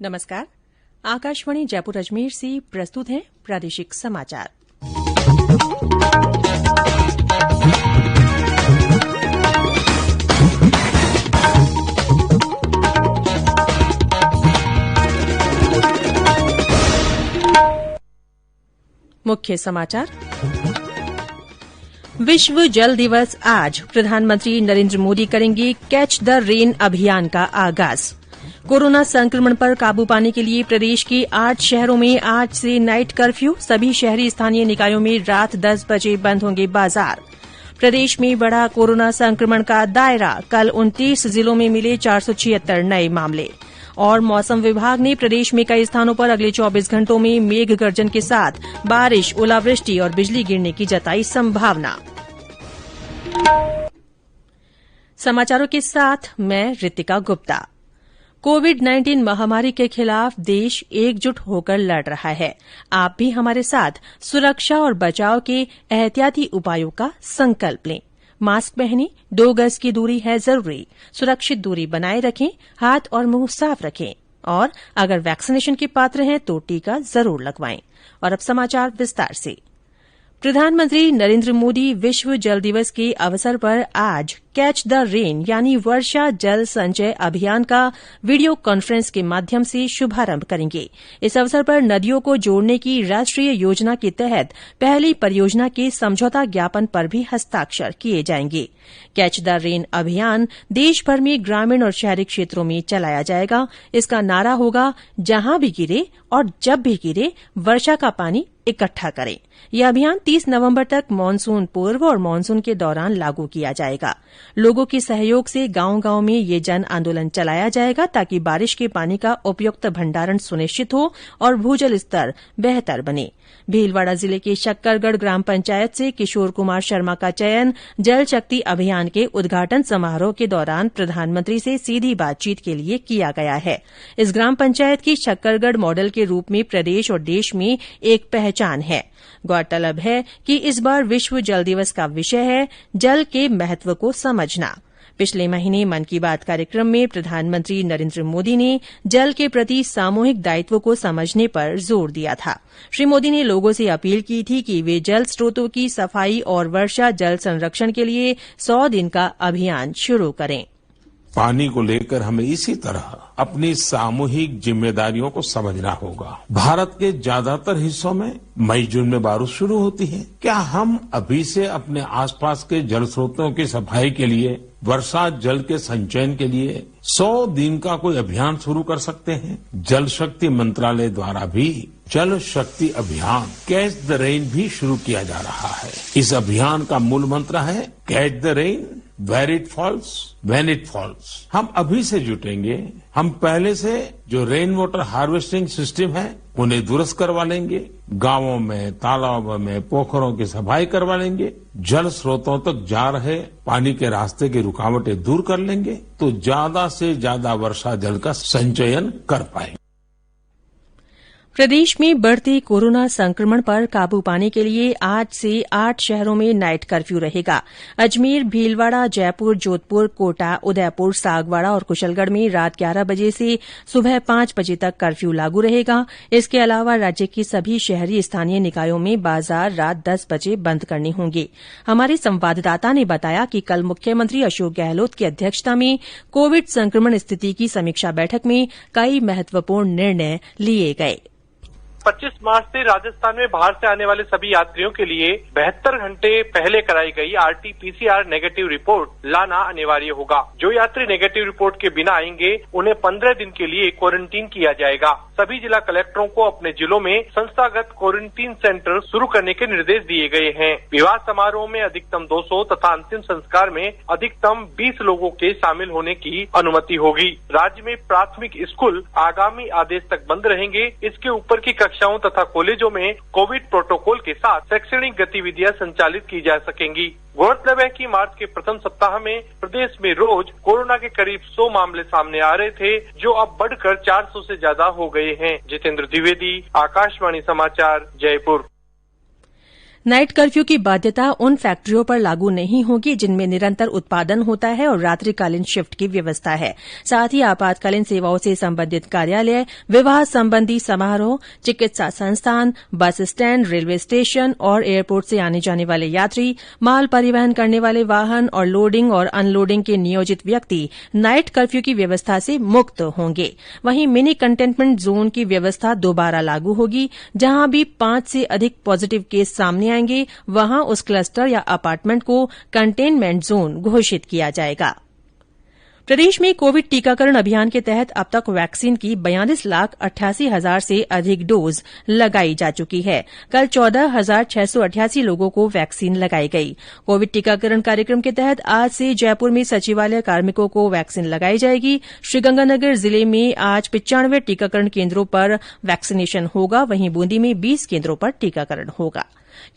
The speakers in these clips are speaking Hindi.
नमस्कार। आकाशवाणी जयपुर अजमेर से प्रस्तुत हैं प्रादेशिक समाचार। मुख्य समाचार। विश्व जल दिवस आज प्रधानमंत्री नरेंद्र मोदी करेंगे कैच द रेन अभियान का आगाज। कोरोना संक्रमण पर काबू पाने के लिए प्रदेश के 8 शहरों में आज से नाइट कर्फ्यू। सभी शहरी स्थानीय निकायों में रात 10 बजे बंद होंगे बाजार। प्रदेश में बढ़ा कोरोना संक्रमण का दायरा। कल 29 जिलों में मिले 476 नए मामले। और मौसम विभाग ने प्रदेश में कई स्थानों पर अगले 24 घंटों में मेघ गर्जन के साथ बारिश, ओलावृष्टि और बिजली गिरने की जताई संभावना। समाचारों के साथ मैं ऋतिका गुप्ता। कोविड-19 महामारी के खिलाफ देश एकजुट होकर लड़ रहा है। आप भी हमारे साथ सुरक्षा और बचाव के एहतियाती उपायों का संकल्प लें। मास्क पहनें, 2 गज की दूरी है जरूरी, सुरक्षित दूरी बनाए रखें, हाथ और मुंह साफ रखें और अगर वैक्सीनेशन के पात्र हैं तो टीका जरूर लगवाएं। और अब समाचार विस्तार से। प्रधानमंत्री नरेंद्र मोदी विश्व जल दिवस के अवसर पर आज कैच द रेन यानी वर्षा जल संचय अभियान का वीडियो कॉन्फ्रेंस के माध्यम से शुभारंभ करेंगे। इस अवसर पर नदियों को जोड़ने की राष्ट्रीय योजना के तहत पहली परियोजना के समझौता ज्ञापन पर भी हस्ताक्षर किए जाएंगे। कैच द रेन अभियान देश भर में ग्रामीण और शहरी क्षेत्रों में चलाया जाएगा। इसका नारा होगा, जहां भी गिरे और जब भी गिरे वर्षा का पानी इकट्ठा करें। यह अभियान 30 नवंबर तक मानसून पूर्व और मानसून के दौरान लागू किया जाएगा। लोगों के सहयोग से गांव-गांव में ये जन आंदोलन चलाया जाएगा ताकि बारिश के पानी का उपयुक्त भंडारण सुनिश्चित हो और भूजल स्तर बेहतर बने। भीलवाड़ा जिले के शक्करगढ़ ग्राम पंचायत से किशोर कुमार शर्मा का चयन जल शक्ति अभियान के उद्घाटन समारोह के दौरान प्रधानमंत्री से सीधी बातचीत के लिए किया गया है। इस ग्राम पंचायत की शक्करगढ़ मॉडल के रूप में प्रदेश और देश में एक पहचान है। गौरतलब है कि इस बार विश्व जल दिवस का विषय है जल के महत्व को समझना। पिछले महीने मन की बात कार्यक्रम में प्रधानमंत्री नरेंद्र मोदी ने जल के प्रति सामूहिक दायित्व को समझने पर जोर दिया था। श्री मोदी ने लोगों से अपील की थी कि वे जल स्रोतों की सफाई और वर्षा जल संरक्षण के लिए 100 दिन का अभियान शुरू करें। पानी को लेकर हमें इसी तरह अपनी सामूहिक जिम्मेदारियों को समझना होगा। भारत के ज्यादातर हिस्सों में मई जून में बारिश शुरू होती है। क्या हम अभी से अपने आसपास के जल स्रोतों की सफाई के लिए, वर्षा जल के संचयन के लिए 100 दिन का कोई अभियान शुरू कर सकते हैं? जल शक्ति मंत्रालय द्वारा भी जल शक्ति अभियान कैच द रेन भी शुरू किया जा रहा है। इस अभियान का मूल मंत्र है catch the rain where it falls when it falls. हम अभी से जुटेंगे। हम पहले से जो रेन वाटर हार्वेस्टिंग सिस्टम है उन्हें दुरुस्त करवा लेंगे। गांवों में, तालाबों में, पोखरों की सफाई करवा लेंगे। जल स्रोतों तक जा रहे पानी के रास्ते की रुकावटें दूर कर लेंगे तो ज्यादा से ज्यादा वर्षा जल का संचयन कर पाएंगे। प्रदेश में बढ़ते कोरोना संक्रमण पर काबू पाने के लिए आज से 8 शहरों में नाइट कर्फ्यू रहेगा। अजमेर, भीलवाड़ा, जयपुर, जोधपुर, कोटा, उदयपुर, सागवाड़ा और कुशलगढ़ में रात 11 बजे से सुबह 5 बजे तक कर्फ्यू लागू रहेगा। इसके अलावा राज्य के सभी शहरी स्थानीय निकायों में बाजार रात 10 बजे बंद करने होंगे। हमारे संवाददाता ने बताया कि कल मुख्यमंत्री अशोक गहलोत की अध्यक्षता में कोविड संक्रमण स्थिति की समीक्षा बैठक में कई महत्वपूर्ण निर्णय लिए गए। 25 मार्च से राजस्थान में बाहर से आने वाले सभी यात्रियों के लिए 72 घंटे पहले कराई गई RT-PCR नेगेटिव रिपोर्ट लाना अनिवार्य होगा। जो यात्री नेगेटिव रिपोर्ट के बिना आएंगे उन्हें 15 दिन के लिए क्वारंटीन किया जाएगा। सभी जिला कलेक्टरों को अपने जिलों में संस्थागत क्वारंटीन सेंटर शुरू करने के निर्देश दिए गए हैं। विवाह समारोह में अधिकतम 200 तथा अंतिम संस्कार में अधिकतम 20 लोगों के शामिल होने की अनुमति होगी। राज्य में प्राथमिक स्कूल आगामी आदेश तक बंद रहेंगे। इसके ऊपर की कक्षाओं तथा कॉलेजों में कोविड प्रोटोकॉल के साथ शैक्षणिक गतिविधियां संचालित की जा सकेंगी। गौरतलब है कि मार्च के प्रथम सप्ताह में प्रदेश में रोज कोरोना के करीब 100 मामले सामने आ रहे थे, जो अब बढ़कर 400 से ज्यादा हो गए हैं। जितेंद्र द्विवेदी, आकाशवाणी समाचार, जयपुर। नाइट कर्फ्यू की बाध्यता उन फैक्ट्रियों पर लागू नहीं होगी जिनमें निरंतर उत्पादन होता है और रात्रिकालीन शिफ्ट की व्यवस्था है। साथ ही आपातकालीन सेवाओं से संबंधित कार्यालय, विवाह संबंधी समारोह, चिकित्सा संस्थान, बस स्टैंड, रेलवे स्टेशन और एयरपोर्ट से आने जाने वाले यात्री, माल परिवहन करने वाले वाहन और लोडिंग और अनलोडिंग के नियोजित व्यक्ति नाइट कर्फ्यू की व्यवस्था से मुक्त होंगे। वहीं मिनी कंटेनमेंट जोन की व्यवस्था दोबारा लागू होगी। जहां भी 5 से अधिक पॉजिटिव केस सामने आएंगे वहां उस क्लस्टर या अपार्टमेंट को कंटेनमेंट जोन घोषित किया जाएगा। प्रदेश में कोविड टीकाकरण अभियान के तहत अब तक वैक्सीन की 42,88,000 से अधिक डोज लगाई जा चुकी है। कल 14,688 लोगों को वैक्सीन लगाई गई। कोविड टीकाकरण कार्यक्रम के तहत आज से जयपुर में सचिवालय कार्मिकों को वैक्सीन लगाई जाएगी। श्रीगंगानगर जिले में आज 95 टीकाकरण केन्द्रों पर वैक्सीनेशन होगा। वहीं बूंदी में 20 केन्द्रों पर टीकाकरण होगा।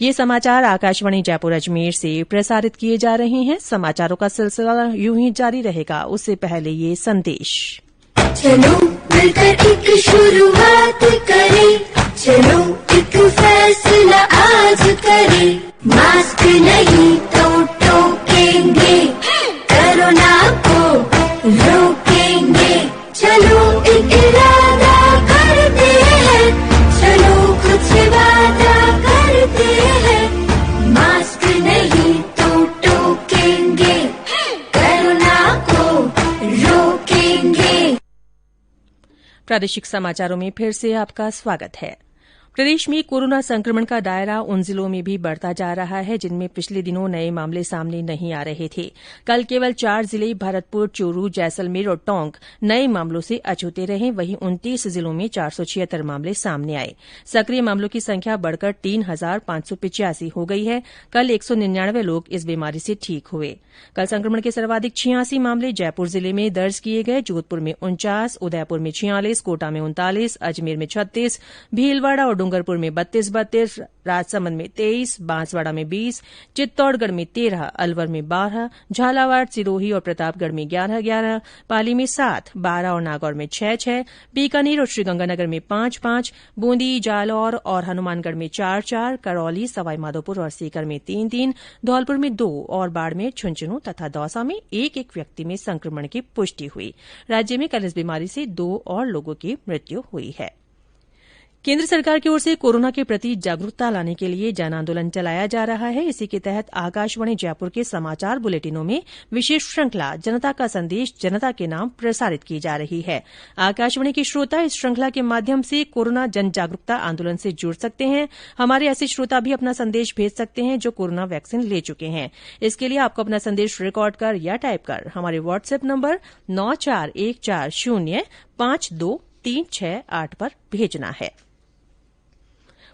ये समाचार आकाशवाणी जयपुर अजमेर से प्रसारित किए जा रहे हैं। समाचारों का सिलसिला यूं ही जारी रहेगा। उससे पहले ये संदेश। चलो मिलकर एक शुरुआत करें, चलो एक फैसला आज करें, मास्क नहीं तो टोकेंगे, कोरोना को रोकेंगे, चलो एक इरादा करते हैं, चलो कुछ वादा करते हैं, मास्क नहीं तो टोकेंगे, कोरोना को रोकेंगे। प्रादेशिक समाचारों में फिर से आपका स्वागत है। प्रदेश में कोरोना संक्रमण का दायरा उन जिलों में भी बढ़ता जा रहा है जिनमें पिछले दिनों नए मामले सामने नहीं आ रहे थे। कल केवल 4 जिले भरतपुर, चूरू, जैसलमेर और टोंक नए मामलों से अछूते रहे। वहीं 29 जिलों में 476 मामले सामने आए। सक्रिय मामलों की संख्या बढ़कर 3,585 हो गई है। कल 199 लोग इस बीमारी से ठीक हुए। कल संक्रमण के सर्वाधिक 86 मामले जयपुर जिले में दर्ज किए गए। जोधपुर में 49, उदयपुर में 46, कोटा में 39, अजमेर में 36, भीलवाड़ा और डूंगरपुर में 32, राजसमंद में 23, बांसवाड़ा में 20, चित्तौड़गढ़ में 13, अलवर में 12, झालावाड़, सिरोही और प्रतापगढ़ में 11, पाली में 7, 12 और नागौर में 6, बीकानेर और श्रीगंगानगर में 5, बूंदी, जालौर और हनुमानगढ़ में 4, करौली, सवाईमाधोपुर और सीकर में 3, धौलपुर में 2 और बाड़मेर, झुंझुनूं तथा दौसा में एक व्यक्ति में संक्रमण की पुष्टि हुई। राज्य में कल इस बीमारी से 2 और लोगों की मृत्यु हुई है। केंद्र सरकार की ओर से कोरोना के प्रति जागरूकता लाने के लिए जन आंदोलन चलाया जा रहा है। इसी के तहत आकाशवाणी जयपुर के समाचार बुलेटिनों में विशेष श्रृंखला जनता का संदेश जनता के नाम प्रसारित की जा रही है। आकाशवाणी के श्रोता इस श्रृंखला के माध्यम से कोरोना जन जागरूकता आंदोलन से जुड़ सकते हैं। हमारे ऐसे श्रोता भी अपना संदेश भेज सकते हैं जो कोरोना वैक्सीन ले चुके हैं। इसके लिए आपको अपना संदेश रिकॉर्ड कर या टाइप कर हमारे व्हाट्सएप नंबर 9414052368 पर भेजना है।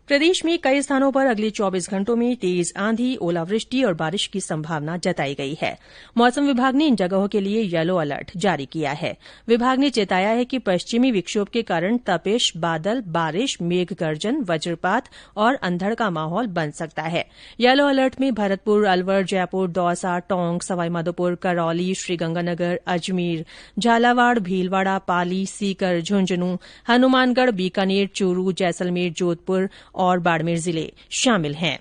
प्रदेश में कई स्थानों पर अगले 24 घंटों में तेज आंधी, ओलावृष्टि और बारिश की संभावना जताई गई है। मौसम विभाग ने इन जगहों के लिए येलो अलर्ट जारी किया है। विभाग ने चेताया है कि पश्चिमी विक्षोभ के कारण तपिश, बादल, बारिश, मेघ गर्जन, वज्रपात और अंधड़ का माहौल बन सकता है। येलो अलर्ट में भरतपुर, अलवर, जयपुर, दौसा, टोंक, सवाईमाधोपुर, करौली, श्रीगंगानगर, अजमेर, झालावाड़, भीलवाड़ा, पाली, सीकर, झुंझुनूं, हनुमानगढ़, बीकानेर, चूरू, जैसलमेर, जोधपुर और बाड़मेर जिले शामिल हैं।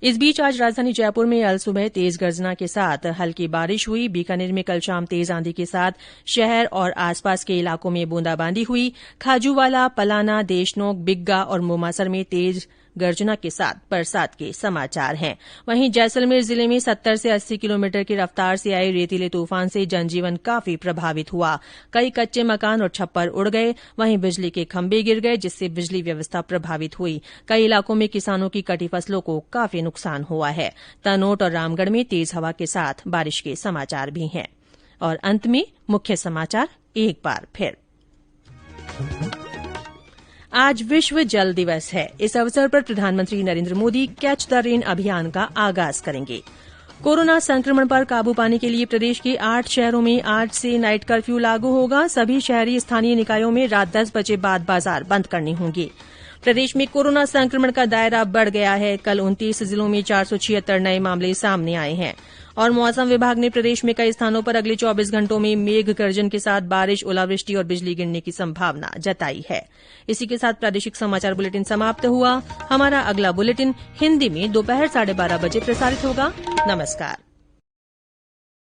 इस बीच आज राजधानी जयपुर में अल सुबह तेज गर्जना के साथ हल्की बारिश हुई। बीकानेर में कल शाम तेज आंधी के साथ शहर और आसपास के इलाकों में बूंदाबांदी हुई। खाजूवाला, पलाना, देशनोक, बिग्गा और मोमासर में तेज गर्जना के साथ बरसात के समाचार हैं। वहीं जैसलमेर जिले में 70 से 80 किलोमीटर की रफ्तार से आए रेतीले तूफान से जनजीवन काफी प्रभावित हुआ। कई कच्चे मकान और छप्पर उड़ गए। वहीं बिजली के खंभे गिर गए जिससे बिजली व्यवस्था प्रभावित हुई। कई इलाकों में किसानों की कटी फसलों को काफी नुकसान हुआ है। तनोट और रामगढ़ में तेज हवा के साथ बारिश के समाचार भी हैं। और अंत में मुख्य समाचार एक बार फिर। आज विश्व जल दिवस है। इस अवसर पर प्रधानमंत्री Narendra Modi catch the rain अभियान का आगाज करेंगे। कोरोना संक्रमण पर काबू पाने के लिए प्रदेश के 8 शहरों में आज से नाइट कर्फ्यू लागू होगा। सभी शहरी स्थानीय निकायों में रात 10 बजे बाद बाजार बंद करने होंगे। प्रदेश में कोरोना संक्रमण का दायरा बढ़ गया है। कल 29 जिलों में 476 नए मामले सामने आए हैं। और मौसम विभाग ने प्रदेश में कई स्थानों पर अगले 24 घंटों में मेघ गर्जन के साथ बारिश, ओलावृष्टि और बिजली गिरने की संभावना जताई है। इसी के साथ प्रादेशिक समाचार बुलेटिन समाप्त हुआ। हमारा अगला बुलेटिन हिन्दी में दोपहर 12:30 बजे प्रसारित होगा। नमस्कार।